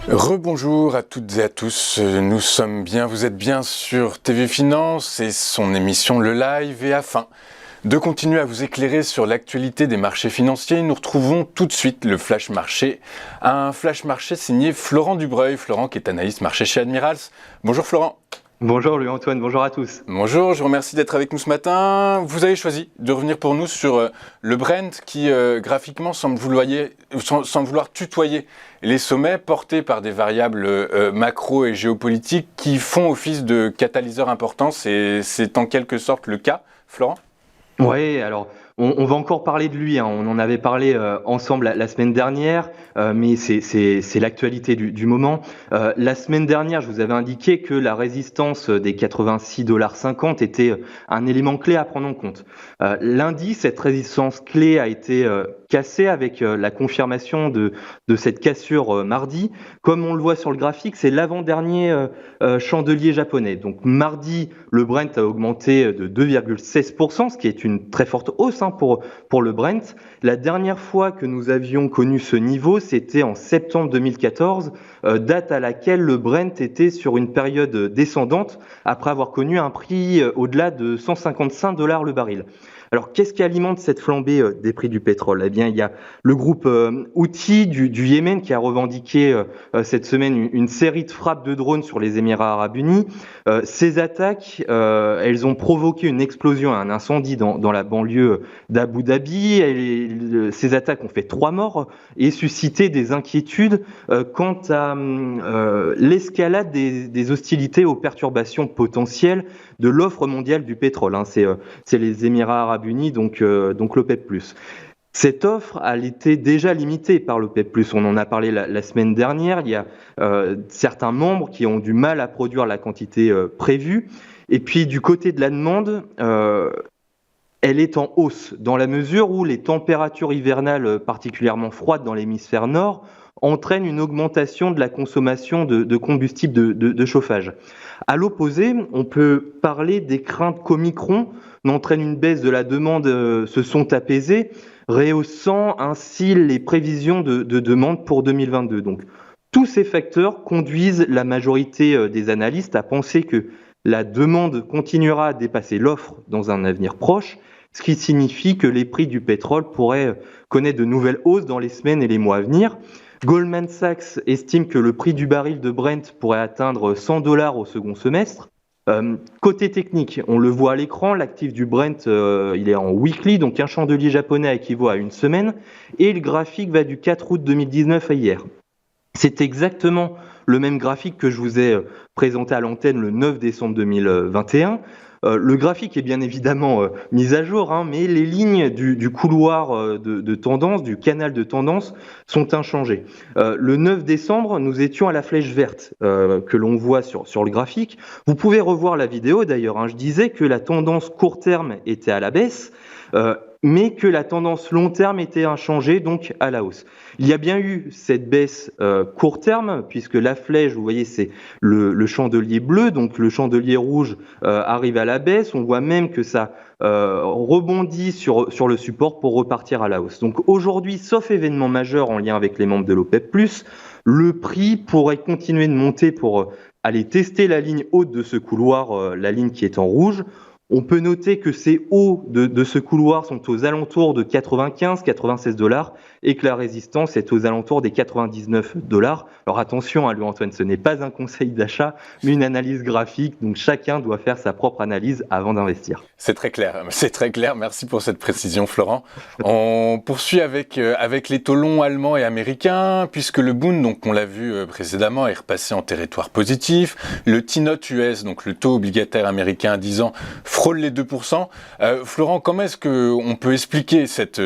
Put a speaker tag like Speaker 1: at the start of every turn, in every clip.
Speaker 1: Rebonjour à toutes et à tous, nous sommes bien, vous êtes bien sur TV Finance et son émission Le Live, et afin de continuer à vous éclairer sur l'actualité des marchés financiers, nous retrouvons tout de suite le Flash Marché, un Flash Marché signé Florent Dubreuil, Florent qui est analyste marché chez Admirals. Bonjour Florent.
Speaker 2: Bonjour Louis-Antoine, bonjour à tous.
Speaker 1: Bonjour, je vous remercie d'être avec nous ce matin. Vous avez choisi de revenir pour nous sur le Brent qui graphiquement semble vouloir tutoyer les sommets portés par des variables macro et géopolitiques qui font office de catalyseurs importants. C'est en quelque sorte le cas, Florent ?
Speaker 2: Oui, alors on va encore parler de lui, hein. On en avait parlé ensemble la semaine dernière, mais c'est l'actualité du moment. La semaine dernière, je vous avais indiqué que la résistance des 86,50 $ était un élément clé à prendre en compte. Lundi, cette résistance clé a été cassée avec la confirmation de cette cassure mardi. Comme on le voit sur le graphique, c'est l'avant-dernier chandelier japonais. Donc mardi, le Brent a augmenté de 2,16%, ce qui est une très forte hausse pour le Brent. La dernière fois que nous avions connu ce niveau, c'était en septembre 2014, date à laquelle le Brent était sur une période descendante après avoir connu un prix au-delà de 155 $ le baril. Alors, qu'est-ce qui alimente cette flambée des prix du pétrole ? Eh bien, il y a le groupe Houthi du Yémen qui a revendiqué cette semaine une série de frappes de drones sur les Émirats arabes unis. Ces attaques, elles ont provoqué une explosion, un incendie dans la banlieue d'Abu Dhabi. Ces attaques ont fait 3 morts et suscité des inquiétudes quant à l'escalade des hostilités aux perturbations potentielles de l'offre mondiale du pétrole. C'est les Émirats arabes unis, donc l'OPEP+. Cette offre, elle était déjà limitée par l'OPEP+. On en a parlé la semaine dernière. Il y a certains membres qui ont du mal à produire la quantité prévue. Et puis du côté de la demande, elle est en hausse dans la mesure où les températures hivernales particulièrement froides dans l'hémisphère nord entraînent une augmentation de la consommation de combustible de chauffage. À l'opposé, on peut parler des craintes qu'Omicron n'entraîne une baisse de la demande se sont apaisées, rehaussant ainsi les prévisions de demande pour 2022. Donc, tous ces facteurs conduisent la majorité des analystes à penser que la demande continuera à dépasser l'offre dans un avenir proche, ce qui signifie que les prix du pétrole pourraient connaître de nouvelles hausses dans les semaines et les mois à venir. Goldman Sachs estime que le prix du baril de Brent pourrait atteindre 100 $ au second semestre. Côté technique, on le voit à l'écran, l'actif du Brent, il est en weekly, donc un chandelier japonais équivaut à une semaine, et le graphique va du 4 août 2019 à hier. C'est exactement le même graphique que je vous ai présenté à l'antenne le 9 décembre 2021. Le graphique est bien évidemment mis à jour, mais les lignes du couloir de tendance, du canal de tendance, sont inchangées. Le 9 décembre, nous étions à la flèche verte que l'on voit sur le graphique. Vous pouvez revoir la vidéo d'ailleurs. Je disais que la tendance court terme était à la baisse, mais que la tendance long terme était inchangée, donc à la hausse. Il y a bien eu cette baisse court terme, puisque la flèche, vous voyez, c'est le chandelier bleu, donc le chandelier rouge arrive à la baisse. On voit même que ça rebondit sur le support pour repartir à la hausse. Donc aujourd'hui, sauf événement majeur en lien avec les membres de l'OPEP+, le prix pourrait continuer de monter pour aller tester la ligne haute de ce couloir, la ligne qui est en rouge. On peut noter que ces hauts de ce couloir sont aux alentours de 95-96 $ et que la résistance est aux alentours des 99 $. Alors attention, Louis-Antoine, ce n'est pas un conseil d'achat, mais une analyse graphique. Donc chacun doit faire sa propre analyse avant d'investir.
Speaker 1: C'est très clair. Merci pour cette précision, Florent. On poursuit avec les taux longs allemands et américains, puisque le Bund, donc on l'a vu précédemment, est repassé en territoire positif. Le T-Note US, donc le taux obligataire américain à 10 ans, frôle les 2%. Florent, comment est-ce qu'on peut expliquer cette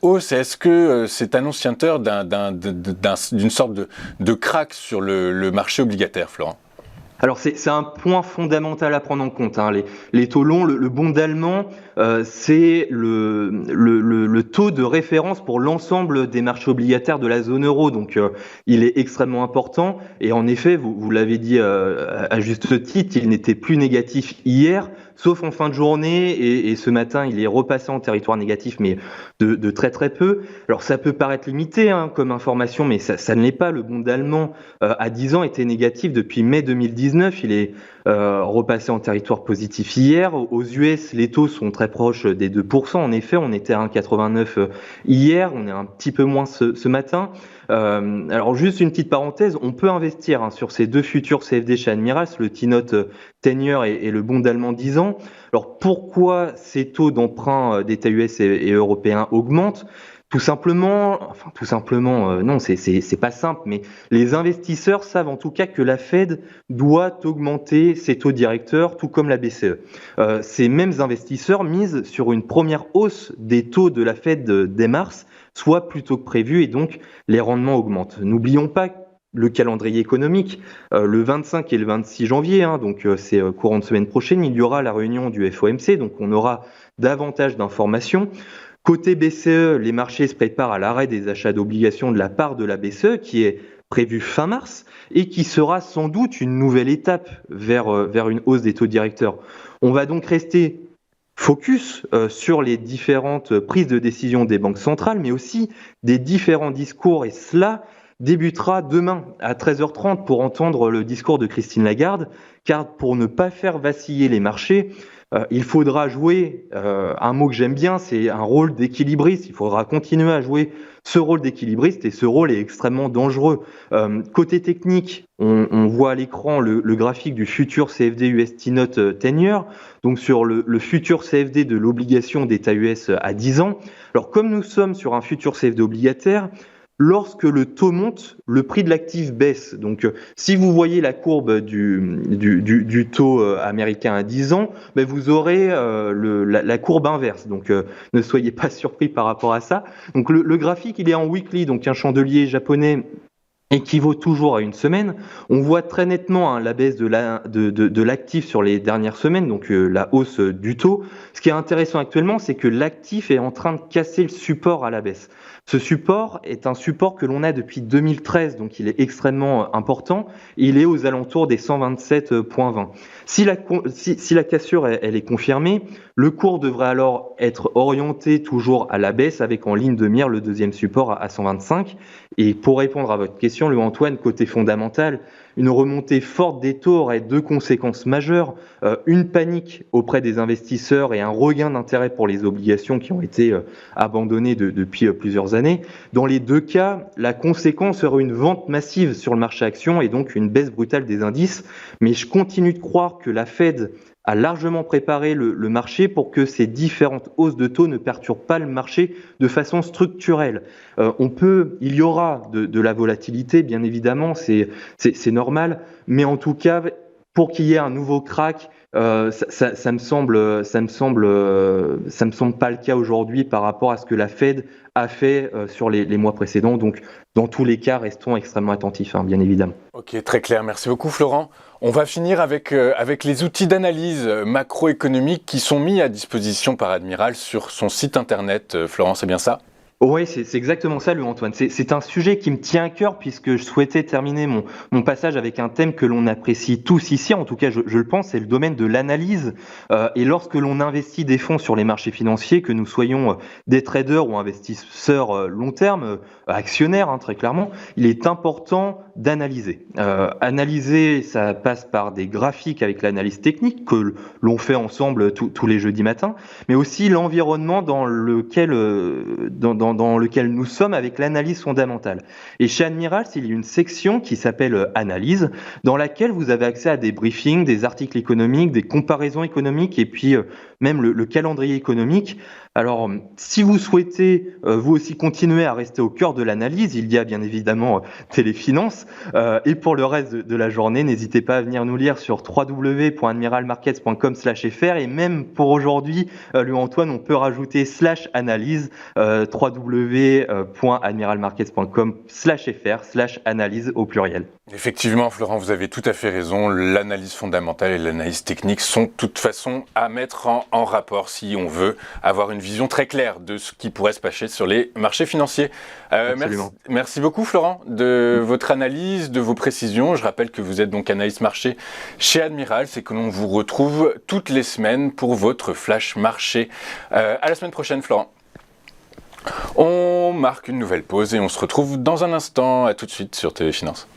Speaker 1: hausse ? Est-ce que c'est annonciateur d'une sorte de krach sur le marché obligataire, Florent ?
Speaker 2: Alors c'est un point fondamental à prendre en compte. Les taux longs, le Bund allemand, c'est le taux de référence pour l'ensemble des marchés obligataires de la zone euro. Donc il est extrêmement important. Et en effet, vous l'avez dit à juste titre, il n'était plus négatif hier, sauf en fin de journée, et ce matin, il est repassé en territoire négatif, mais de très très peu. Alors ça peut paraître limité comme information, mais ça ne l'est pas. Le bond allemand à 10 ans était négatif depuis mai 2019. Il est repassé en territoire positif hier. Aux US, les taux sont très proches des 2%. En effet, on était à 1,89 hier, on est un petit peu moins ce matin. Alors juste une petite parenthèse, on peut investir sur ces deux futurs CFD chez Admiral, le T-Note 10-year et le bond allemand 10 ans. Alors pourquoi ces taux d'emprunt d'États US et européens augmentent ? Tout simplement, non, c'est pas simple, mais les investisseurs savent en tout cas que la Fed doit augmenter ses taux directeurs, tout comme la BCE. Ces mêmes investisseurs misent sur une première hausse des taux de la Fed dès mars, soit plus tôt que prévu, et donc les rendements augmentent. N'oublions pas le calendrier économique, le 25 et le 26 janvier, donc c'est courant de semaine prochaine, il y aura la réunion du FOMC, donc on aura davantage d'informations. Côté BCE, les marchés se préparent à l'arrêt des achats d'obligations de la part de la BCE qui est prévu fin mars et qui sera sans doute une nouvelle étape vers une hausse des taux directeurs. On va donc rester focus sur les différentes prises de décision des banques centrales, mais aussi des différents discours, et cela débutera demain à 13h30 pour entendre le discours de Christine Lagarde, car pour ne pas faire vaciller les marchés, il faudra jouer, un mot que j'aime bien, c'est un rôle d'équilibriste. Il faudra continuer à jouer ce rôle d'équilibriste et ce rôle est extrêmement dangereux. Côté technique, on voit à l'écran le graphique du futur CFD US T-Note 10-year, donc sur le futur CFD de l'obligation d'État US à 10 ans. Alors comme nous sommes sur un futur CFD obligataire, lorsque le taux monte, le prix de l'actif baisse. Donc, si vous voyez la courbe du taux américain à 10 ans, vous aurez la courbe inverse. Donc, ne soyez pas surpris par rapport à ça. Donc, le graphique, il est en weekly, donc un chandelier japonais équivaut toujours à une semaine. On voit très nettement la baisse de l'actif sur les dernières semaines, donc la hausse du taux. Ce qui est intéressant actuellement, c'est que l'actif est en train de casser le support à la baisse. Ce support est un support que l'on a depuis 2013, donc il est extrêmement important. Il est aux alentours des 127,20. Si la cassure elle est confirmée, le cours devrait alors être orienté toujours à la baisse avec en ligne de mire le deuxième support à 125. Et pour répondre à votre question, Louis-Antoine, côté fondamental, une remontée forte des taux aurait deux conséquences majeures. Une panique auprès des investisseurs et un regain d'intérêt pour les obligations qui ont été abandonnées depuis plusieurs années. Dans les deux cas, la conséquence serait une vente massive sur le marché action et donc une baisse brutale des indices. Mais je continue de croire que la Fed a largement préparé le marché pour que ces différentes hausses de taux ne perturbent pas le marché de façon structurelle. Il y aura de la volatilité, bien évidemment, c'est normal, mais en tout cas, pour qu'il y ait un nouveau crack, ça me semble pas le cas aujourd'hui par rapport à ce que la Fed a fait sur les mois précédents. Donc, dans tous les cas, restons extrêmement attentifs, bien évidemment.
Speaker 1: Ok, très clair. Merci beaucoup, Florent. On va finir avec les outils d'analyse macroéconomique qui sont mis à disposition par Admiral sur son site internet. Florent, c'est bien ça ?
Speaker 2: Oui, c'est exactement ça, Louis-Antoine. C'est un sujet qui me tient à cœur puisque je souhaitais terminer mon passage avec un thème que l'on apprécie tous ici, en tout cas je le pense, c'est le domaine de l'analyse. Et lorsque l'on investit des fonds sur les marchés financiers, que nous soyons des traders ou investisseurs long terme, actionnaires très clairement, il est important d'analyser. Analyser, ça passe par des graphiques avec l'analyse technique que l'on fait ensemble tous les jeudis matins, mais aussi l'environnement dans lequel nous sommes avec l'analyse fondamentale. Et chez Admiral, il y a une section qui s'appelle Analyse, dans laquelle vous avez accès à des briefings, des articles économiques, des comparaisons économiques et puis même le calendrier économique. Alors, si vous souhaitez vous aussi continuer à rester au cœur de l'analyse, il y a bien évidemment Téléfinance. Et pour le reste de la journée, n'hésitez pas à venir nous lire sur www.admiralmarkets.com/fr et même pour aujourd'hui, Louis-Antoine, on peut rajouter /analyse, www.admiralmarkets.com/fr/analyse au pluriel.
Speaker 1: Effectivement, Florent, vous avez tout à fait raison. L'analyse fondamentale et l'analyse technique sont de toute façon à mettre en rapport si on veut avoir une vision très claire de ce qui pourrait se passer sur les marchés financiers. Merci beaucoup, Florent, de votre analyse, de vos précisions. Je rappelle que vous êtes donc analyste marché chez Admiral. C'est que l'on vous retrouve toutes les semaines pour votre flash marché. À la semaine prochaine, Florent. On marque une nouvelle pause et on se retrouve dans un instant. À tout de suite sur TV Finance.